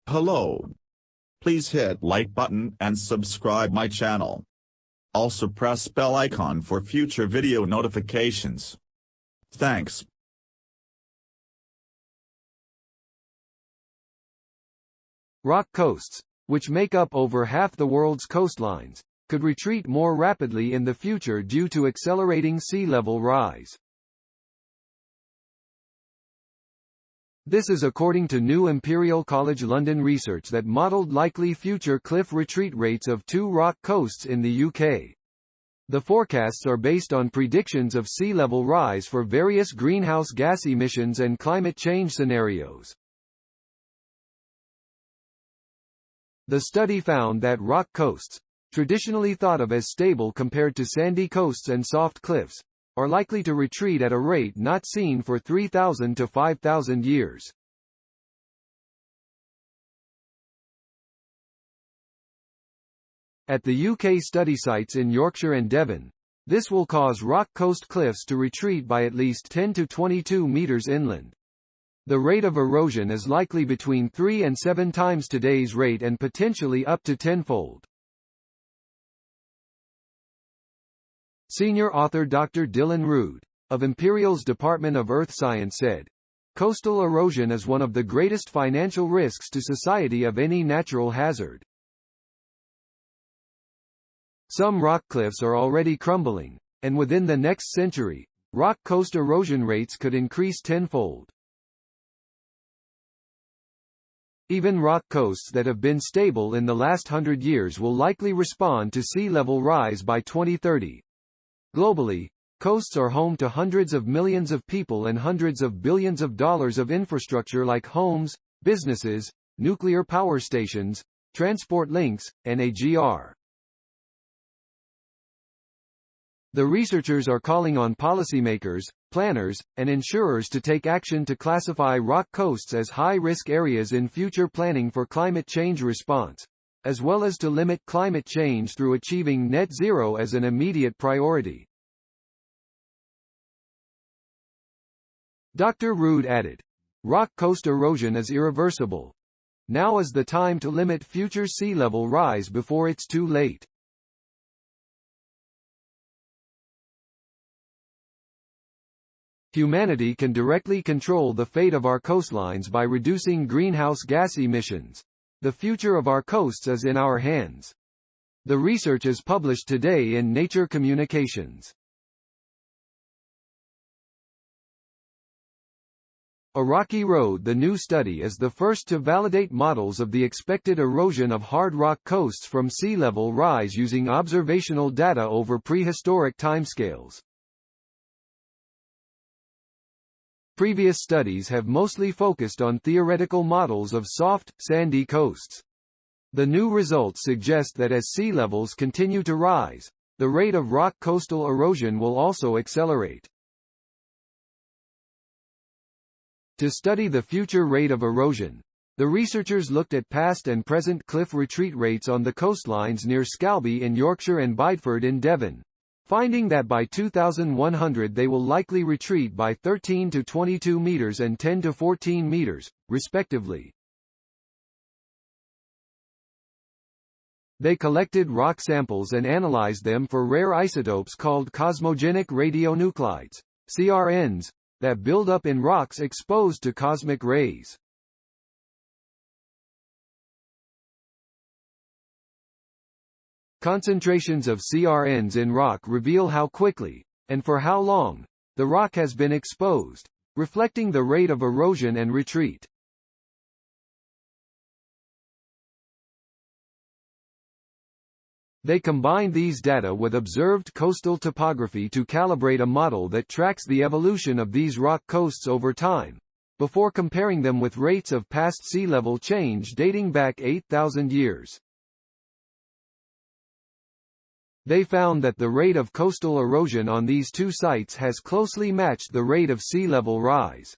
Hello. Please hit like button and subscribe my channel. Also press bell icon for future video notifications. Thanks. Rock coasts, which make up over half the world's coastlines, could retreat more rapidly in the future due to accelerating sea level rise. This is according to new Imperial College London research that modelled likely future cliff retreat rates of 2 rock coasts in the UK. The forecasts are based on predictions of sea level rise for various greenhouse gas emissions and climate change scenarios. The study found that rock coasts, traditionally thought of as stable compared to sandy coasts and soft cliffs, are likely to retreat at a rate not seen for 3,000 to 5,000 years. At the UK study sites in Yorkshire and Devon, this will cause rock coast cliffs to retreat by at least 10 to 22 meters inland. The rate of erosion is likely between 3 and 7 times today's rate and potentially up to tenfold. Senior author Dr. Dylan Rood, of Imperial's Department of Earth Science said, "Coastal erosion is one of the greatest financial risks to society of any natural hazard. Some rock cliffs are already crumbling, and within the next century, rock coast erosion rates could increase tenfold. Even rock coasts that have been stable in the last 100 years will likely respond to sea level rise by 2030. Globally, coasts are home to hundreds of millions of people and hundreds of billions of dollars of infrastructure like homes, businesses, nuclear power stations, transport links, and AGR. The researchers are calling on policymakers, planners, and insurers to take action to classify rock coasts as high-risk areas in future planning for climate change response, as well as to limit climate change through achieving net zero as an immediate priority." Dr. Rood added, "Rock coast erosion is irreversible. Now is the time to limit future sea level rise before it's too late." Humanity can directly control the fate of our coastlines by reducing greenhouse gas emissions. The future of our coasts is in our hands. The research is published today in Nature Communications. A Rocky Road. The new study is the first to validate models of the expected erosion of hard rock coasts from sea level rise using observational data over prehistoric timescales. Previous studies have mostly focused on theoretical models of soft, sandy coasts. The new results suggest that as sea levels continue to rise, the rate of rock coastal erosion will also accelerate. To study the future rate of erosion, the researchers looked at past and present cliff retreat rates on the coastlines near Scalby in Yorkshire and Bideford in Devon, finding that by 2100 they will likely retreat by 13 to 22 meters and 10 to 14 meters, respectively. They collected rock samples and analyzed them for rare isotopes called cosmogenic radionuclides, CRNs, that build up in rocks exposed to cosmic rays. Concentrations of CRNs in rock reveal how quickly, and for how long, the rock has been exposed, reflecting the rate of erosion and retreat. They combine these data with observed coastal topography to calibrate a model that tracks the evolution of these rock coasts over time, before comparing them with rates of past sea level change dating back 8,000 years. They found that the rate of coastal erosion on these two sites has closely matched the rate of sea level rise.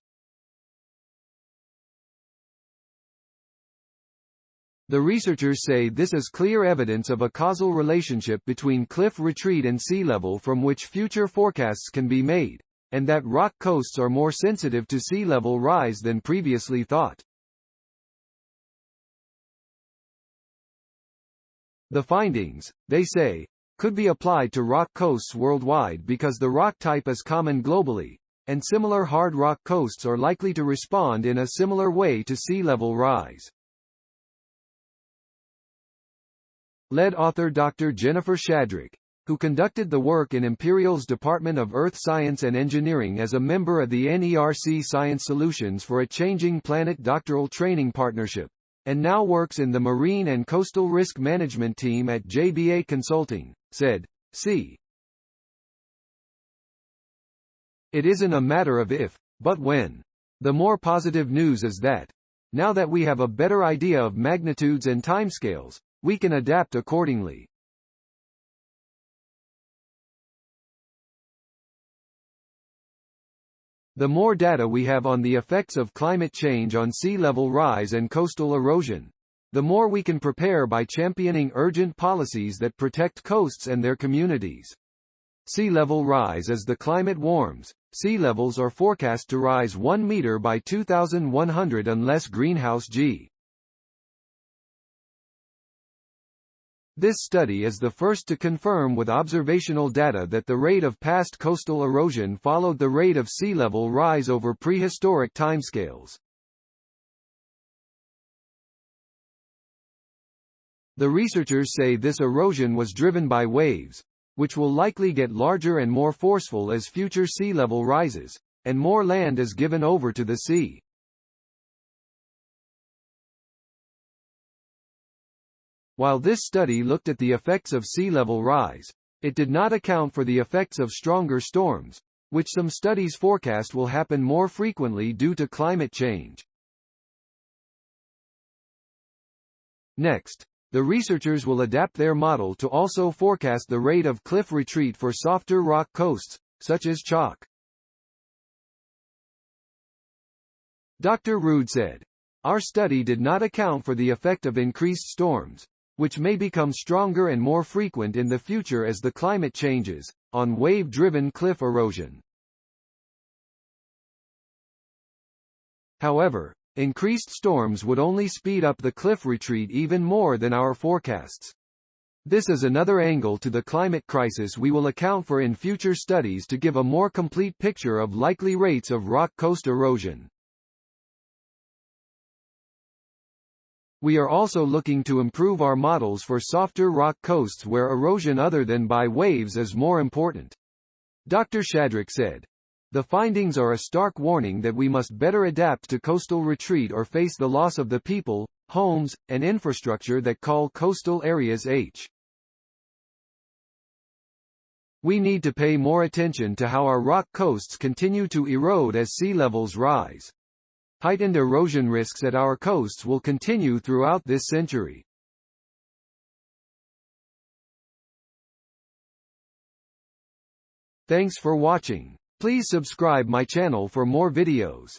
The researchers say this is clear evidence of a causal relationship between cliff retreat and sea level from which future forecasts can be made, and that rock coasts are more sensitive to sea level rise than previously thought. The findings, they say, could be applied to rock coasts worldwide because the rock type is common globally, and similar hard rock coasts are likely to respond in a similar way to sea level rise. Lead author Dr. Jennifer Shadrick, who conducted the work in Imperial's Department of Earth Science and Engineering as a member of the NERC Science Solutions for a Changing Planet Doctoral Training Partnership, and now works in the Marine and Coastal Risk Management team at JBA Consulting, said, "See, it isn't a matter of if, but when. The more positive news is that, now that we have a better idea of magnitudes and timescales, we can adapt accordingly." The more data we have on the effects of climate change on sea level rise and coastal erosion, the more we can prepare by championing urgent policies that protect coasts and their communities. Sea level rise. As the climate warms, sea levels are forecast to rise 1 meter by 2100 unless greenhouse G. This study is the first to confirm with observational data that the rate of past coastal erosion followed the rate of sea level rise over prehistoric timescales. The researchers say this erosion was driven by waves, which will likely get larger and more forceful as future sea level rises, and more land is given over to the sea. While this study looked at the effects of sea level rise, it did not account for the effects of stronger storms, which some studies forecast will happen more frequently due to climate change. Next, the researchers will adapt their model to also forecast the rate of cliff retreat for softer rock coasts, such as chalk. Dr. Rood said, "Our study did not account for the effect of increased storms, which may become stronger and more frequent in the future as the climate changes, on wave-driven cliff erosion." However, increased storms would only speed up the cliff retreat even more than our forecasts. This is another angle to the climate crisis we will account for in future studies to give a more complete picture of likely rates of rock coast erosion. We are also looking to improve our models for softer rock coasts where erosion other than by waves is more important. Dr. Shadrick said, "The findings are a stark warning that we must better adapt to coastal retreat or face the loss of the people, homes, and infrastructure that call coastal areas H. We need to pay more attention to how our rock coasts continue to erode as sea levels rise. Heightened erosion risks at our coasts will continue throughout this century." Thanks for watching. Please subscribe my channel for more videos.